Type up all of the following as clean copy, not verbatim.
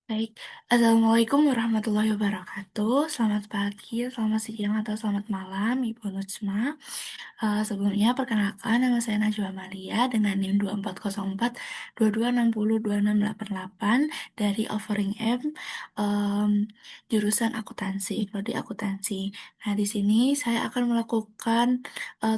Baik, Assalamualaikum warahmatullahi wabarakatuh. Selamat pagi, selamat siang, atau selamat malam, Ibu Nujma. Sebelumnya, perkenalkan nama saya Najwa Amalia dengan NIM 2404 2260 2688 dari Offering M, em, jurusan akuntansi, prodi akuntansi. Nah, di sini saya akan melakukan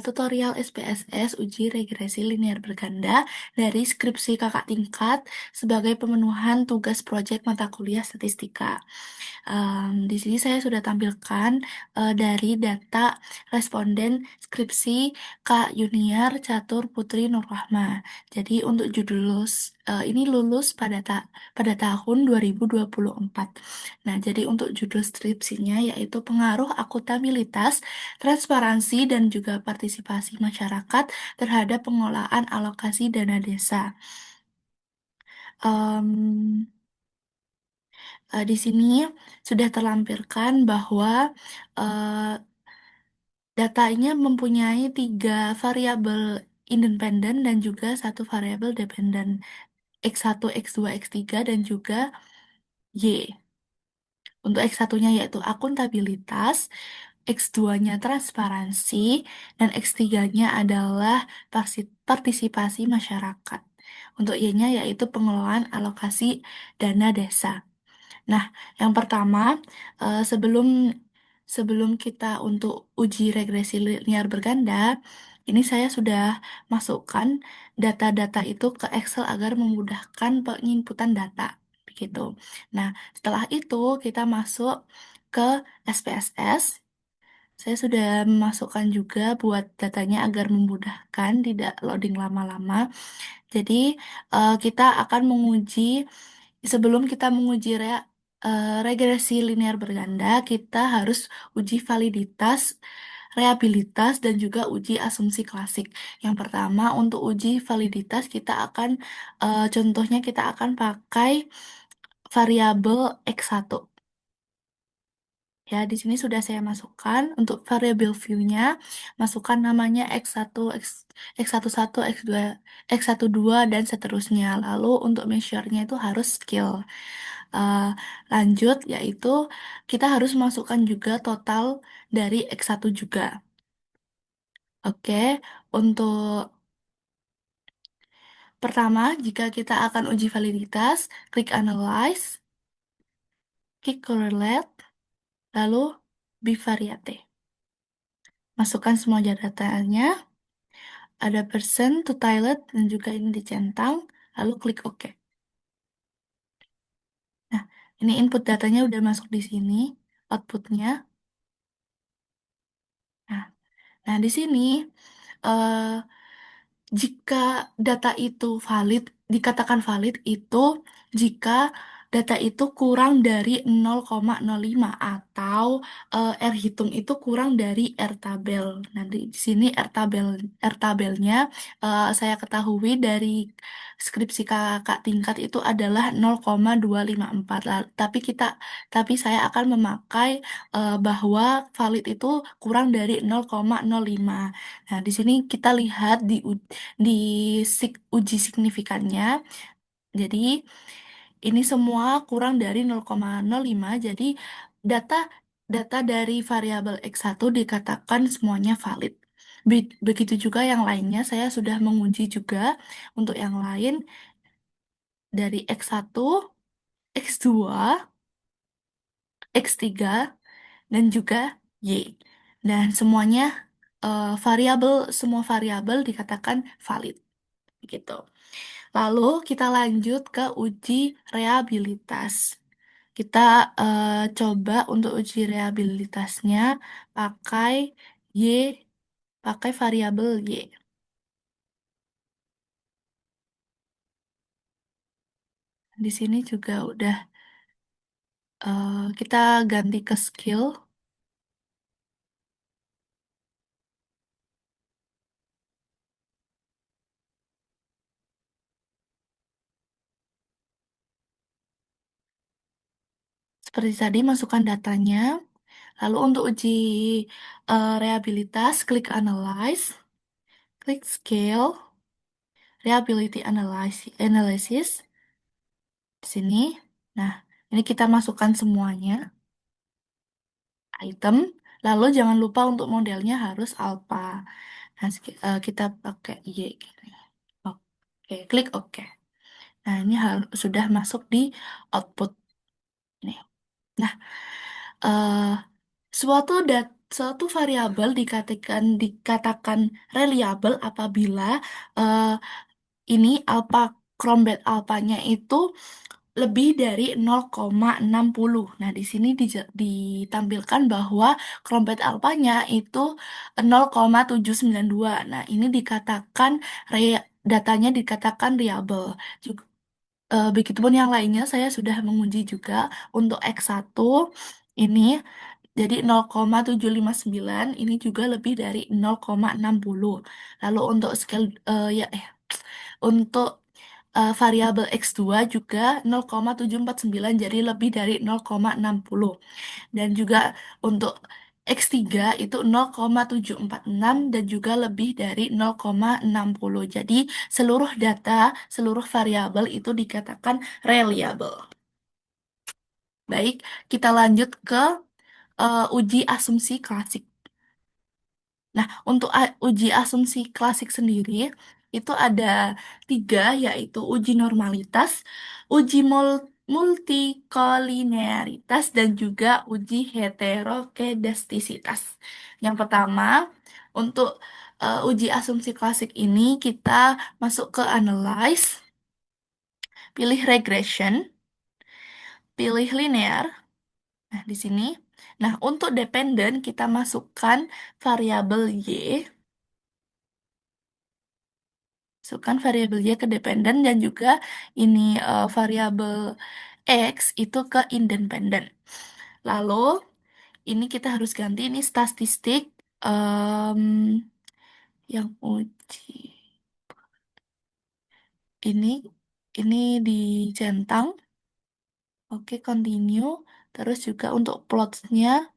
tutorial SPSS uji regresi linear berganda dari skripsi kakak tingkat sebagai pemenuhan tugas proyek mata kuliah statistika. Di sini saya sudah tampilkan dari data responden skripsi Kak Yuniar Catur Putri Nurrahma. Jadi untuk ini lulus pada tahun 2024. Nah, jadi untuk judul skripsinya yaitu pengaruh akuntabilitas, transparansi dan juga partisipasi masyarakat terhadap pengelolaan alokasi dana desa. Em, di sini sudah terlampirkan bahwa eh, datanya mempunyai tiga variabel independen dan juga satu variabel dependen, X1, X2, X3, dan juga Y. Untuk X1-nya yaitu akuntabilitas, X2-nya transparansi, dan X3-nya adalah partisipasi masyarakat. Untuk Y-nya yaitu pengelolaan alokasi dana desa. Nah, yang pertama, sebelum sebelum kita untuk uji regresi linear berganda, ini saya sudah masukkan data-data itu ke Excel agar memudahkan penginputan data. Begitu. Nah, setelah itu kita masuk ke SPSS. Saya sudah memasukkan juga buat datanya agar memudahkan, tidak loading lama-lama. Jadi, kita akan menguji. Sebelum kita menguji regresi linear berganda, kita harus uji validitas, reabilitas, dan juga uji asumsi klasik. Yang pertama, untuk uji validitas, contohnya kita akan pakai variabel X1. Ya, di sini sudah saya masukkan untuk variabel view-nya, masukkan namanya X11, X12, dan seterusnya. Lalu untuk measure-nya itu harus skill. Eh, Lanjut, yaitu kita harus masukkan juga total dari X1 juga. Oke, untuk pertama, jika kita akan uji validitas, klik Analyze, klik Correlate, lalu Bivariate. Masukkan semua datanya, ada percent to tiled, dan juga ini dicentang, lalu klik OK. Nah, ini input datanya udah masuk di sini, outputnya. Nah, nah di sini eh, jika data itu valid, dikatakan valid itu jika data itu kurang dari 0,05 atau R hitung itu kurang dari R tabel. Nah, di sini R tabelnya saya ketahui dari skripsi kakak tingkat itu adalah 0,254. Tapi saya akan memakai bahwa valid itu kurang dari 0,05. Nah, di sini kita lihat di uji signifikannya. Jadi, ini semua kurang dari 0,05. Jadi, data data dari variabel X1 dikatakan semuanya valid. Begitu juga yang lainnya, saya sudah menguji juga untuk yang lain dari X1, X2, X3, dan juga Y. Dan semua variabel dikatakan valid. Gitu. Lalu kita lanjut ke uji reabilitas. Kita coba untuk uji reabilitasnya pakai Y, pakai variabel Y. Di sini juga udah kita ganti ke skill. Seperti tadi masukkan datanya. Lalu untuk uji reabilitas, klik Analyze, klik Scale, Reliability Analysis di sini. Nah, Ini kita masukkan semuanya, item, lalu jangan lupa untuk modelnya harus alpha. Nah, kita pakai Y gini. Oke, klik OK. Nah, ini sudah masuk di output. Nih. Nah, eh, suatu variabel dikatakan reliable apabila eh, ini alpha krombet alpanya itu lebih dari 0,60. Nah, di sini ditampilkan bahwa krombet alfanya itu 0,792. Nah, ini dikatakan datanya dikatakan reliable. Begitupun yang lainnya saya sudah menguji juga untuk X1 ini jadi 0,759 ini juga lebih dari 0,60. Lalu untuk scale untuk variabel X2 juga 0,749 jadi lebih dari 0,60. Dan juga untuk X3 itu 0,746 dan juga lebih dari 0,60. Jadi seluruh variabel itu dikatakan reliable. Baik, kita lanjut ke uji asumsi klasik. Nah, untuk uji asumsi klasik sendiri itu ada tiga, yaitu uji normalitas, uji multikolinearitas, dan juga uji heterokedastisitas. Yang pertama, untuk uji asumsi klasik ini kita masuk ke analyze, pilih regression, pilih linear. Nah, di sini. Nah, untuk dependent kita masukkan variabel Y. Masukkan variabel Y ke dependent dan juga ini variabel X itu ke independent. Lalu ini kita harus ganti ini statistik em, yang uji ini ini dicentang. Oke, continue. Terus juga untuk plotsnya.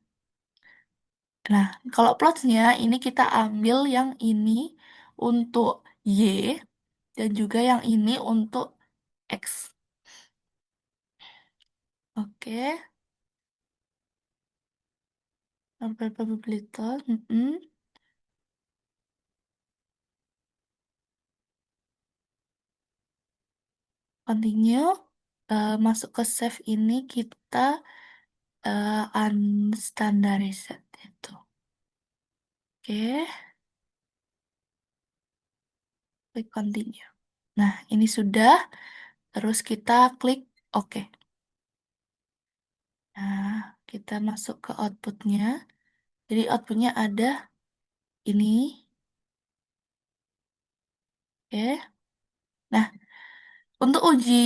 Nah, kalau plotsnya ini kita ambil yang ini untuk Y dan juga yang ini untuk X. Oke. Sampai probabilitas. Continue. Masuk ke save ini kita unstandarized itu. Oke, klik continue. Nah, ini sudah. Terus kita klik OK. Nah, kita masuk ke outputnya. Jadi outputnya ada ini. Oke. Nah, untuk uji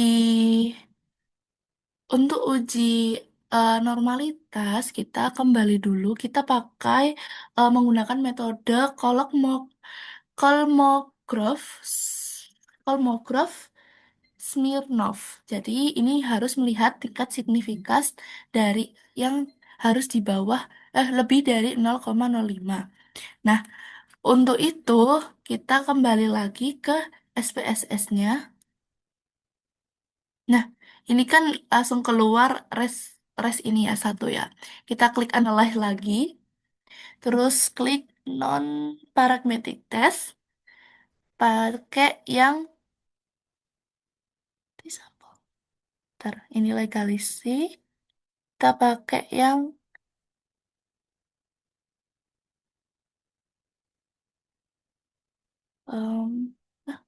normalitas kita kembali dulu. Kita pakai menggunakan metode Kolmogorov Kolmogorov Smirnov. Jadi ini harus melihat tingkat signifikas dari yang harus di bawah lebih dari 0,05. Nah, untuk itu kita kembali lagi ke SPSS-nya. Nah, ini kan langsung keluar res ini ya satu ya. Kita klik analyze lagi, terus klik non parametric test, pakai yang disampel. Ntar, ini legalisi, kita pakai yang em, ah,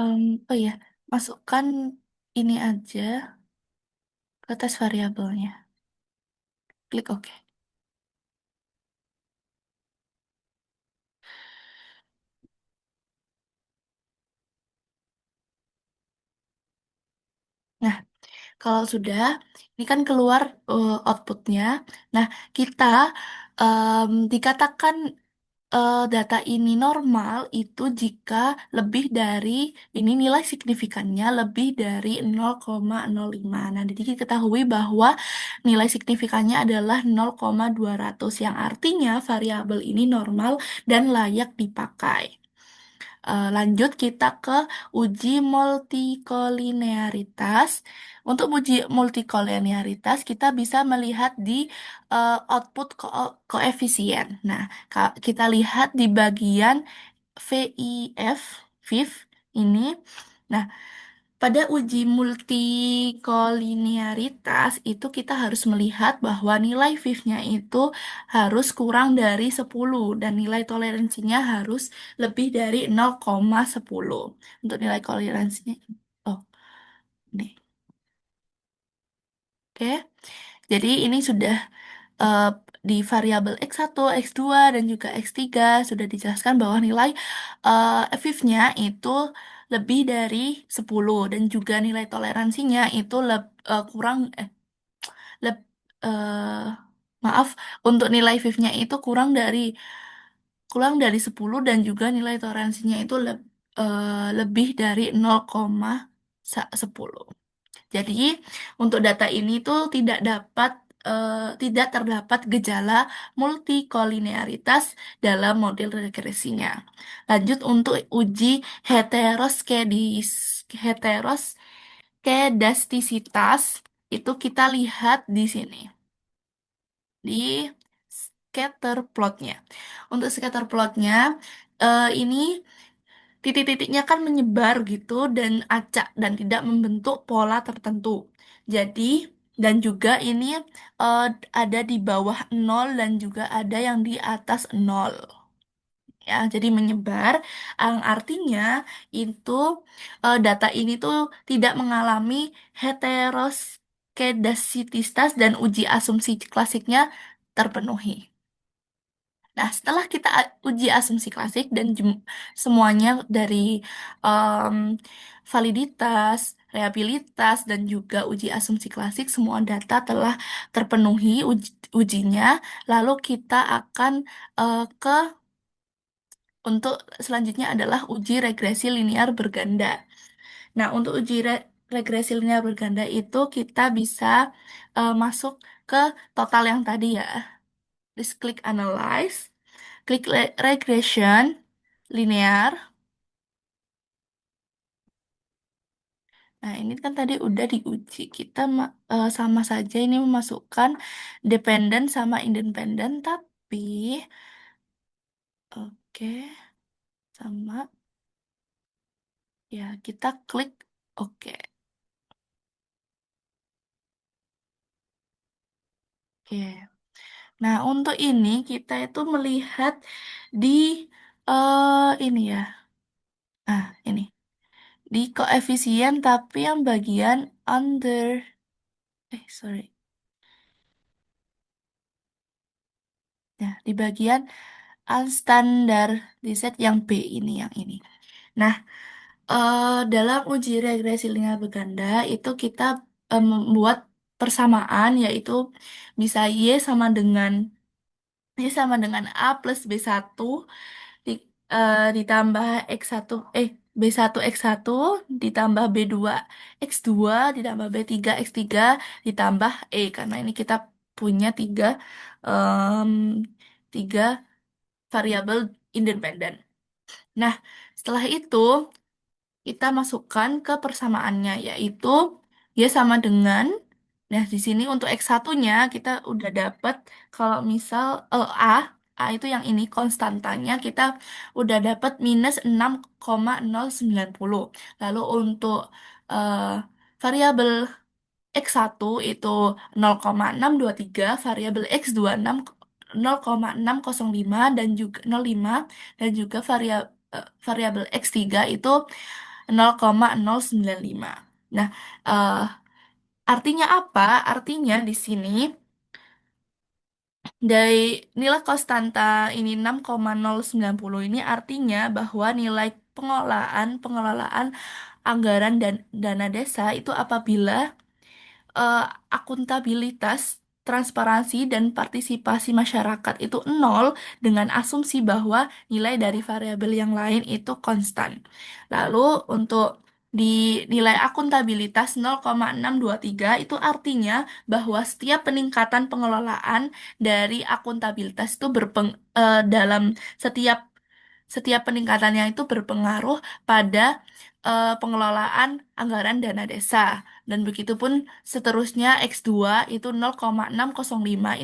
ah, oh ya, masukkan ini aja ke tes variabelnya. Klik OK. Nah, kalau sudah, ini kan keluar outputnya. Nah, kita dikatakan data ini normal itu jika lebih dari ini nilai signifikannya lebih dari 0,05. Nah, jadi diketahui bahwa nilai signifikannya adalah 0,200 yang artinya variabel ini normal dan layak dipakai. Lanjut kita ke uji multikolinearitas. Untuk uji multikolinearitas kita bisa melihat di output koefisien. Nah, kita lihat di bagian VIF, VIF ini. Nah, pada uji multikolinearitas itu kita harus melihat bahwa nilai VIF-nya itu harus kurang dari 10 dan nilai toleransinya harus lebih dari 0,10. Untuk nilai toleransinya. Oh, nih. Oke. Jadi ini sudah eh, di variabel X1, X2, dan juga X3 sudah dijelaskan bahwa nilai FIF-nya itu lebih dari 10 dan juga nilai toleransinya itu kurang leb- eh, maaf, untuk nilai FIF-nya itu kurang dari 10 dan juga nilai toleransinya itu lebih dari 0,10. Jadi, untuk data ini tuh tidak terdapat gejala multikolinearitas dalam model regresinya. Lanjut untuk uji heteroskedastisitas itu kita lihat di sini di scatter plotnya. Untuk scatter plotnya ini titik-titiknya kan menyebar gitu dan acak dan tidak membentuk pola tertentu. Jadi, dan juga ini eh, ada di bawah nol dan juga ada yang di atas nol. Ya, jadi menyebar, yang artinya itu data ini tuh tidak mengalami heteroskedasisitas dan uji asumsi klasiknya terpenuhi. Nah, setelah kita uji asumsi klasik dan semuanya dari em, validitas, reliabilitas, dan juga uji asumsi klasik, semua data telah terpenuhi ujinya, lalu kita akan ke untuk selanjutnya adalah uji regresi linear berganda. Nah, untuk uji regresi linear berganda itu kita bisa masuk ke total yang tadi ya. Please klik analyze. Klik regression linear. Nah, ini kan tadi udah diuji. Kita sama saja ini memasukkan dependent sama independent, tapi oke, sama ya kita klik oke. Oke. Nah, untuk ini kita itu melihat di ini ya. Ah, ini di koefisien tapi yang bagian under sorry. Ya, di bagian unstandardized yang B ini yang ini. Nah, dalam uji regresi linear berganda itu kita membuat persamaan yaitu bisa Y sama dengan A plus B1 ditambah X1 B1 X1 ditambah B2 X2 ditambah B3 X3 ditambah karena ini kita punya em, tiga variabel independen. Nah, setelah itu kita masukkan ke persamaannya yaitu dia sama dengan nah di sini untuk X1-nya kita udah dapat kalau misal A itu yang ini konstantanya kita udah dapat minus 6,090. Lalu untuk eh, variabel X1 itu 0,623, variabel X2 0,605 dan juga 05 dan juga variabel X3 itu 0,095. Nah, eh, artinya apa? Artinya di sini dari nilai konstanta ini 6,090 ini artinya bahwa nilai pengelolaan anggaran dan dana desa itu apabila eh, akuntabilitas transparansi dan partisipasi masyarakat itu nol dengan asumsi bahwa nilai dari variabel yang lain itu konstan. Lalu untuk di nilai akuntabilitas 0,623 itu artinya bahwa setiap peningkatan pengelolaan dari akuntabilitas itu dalam setiap setiap peningkatannya itu berpengaruh pada pengelolaan anggaran dana desa. Dan begitu pun seterusnya X2 itu 0,605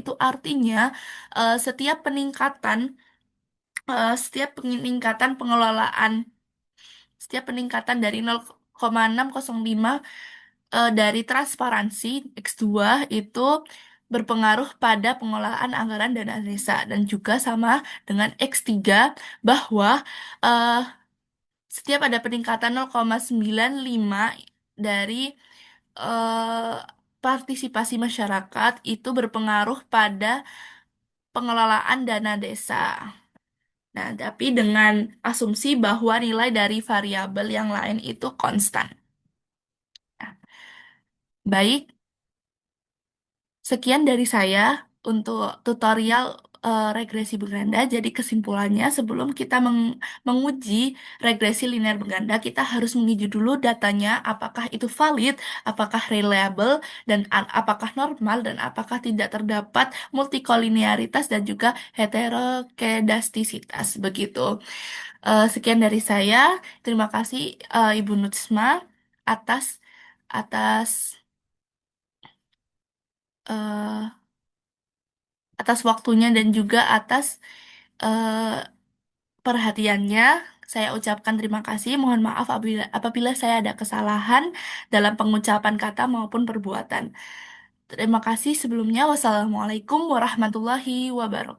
itu artinya setiap peningkatan pengelolaan setiap peningkatan dari 0,605 dari transparansi X2 itu berpengaruh pada pengelolaan anggaran dana desa dan juga sama dengan X3 bahwa eh, setiap ada peningkatan 0,95 dari eh, partisipasi masyarakat itu berpengaruh pada pengelolaan dana desa. Nah, tapi dengan asumsi bahwa nilai dari variabel yang lain itu konstan. Nah, baik, sekian dari saya untuk tutorial regresi berganda. Jadi kesimpulannya, sebelum kita menguji regresi linear berganda, kita harus menguji dulu datanya, apakah itu valid, apakah reliable, dan apakah normal, dan apakah tidak terdapat multikolinearitas dan juga heterokedastisitas. Begitu. Sekian dari saya. Terima kasih Ibu Nutsma atas atas eh, atas waktunya dan juga atas eh, perhatiannya. Saya ucapkan terima kasih. Mohon maaf apabila saya ada kesalahan dalam pengucapan kata maupun perbuatan. Terima kasih sebelumnya. Wassalamualaikum warahmatullahi wabarakatuh.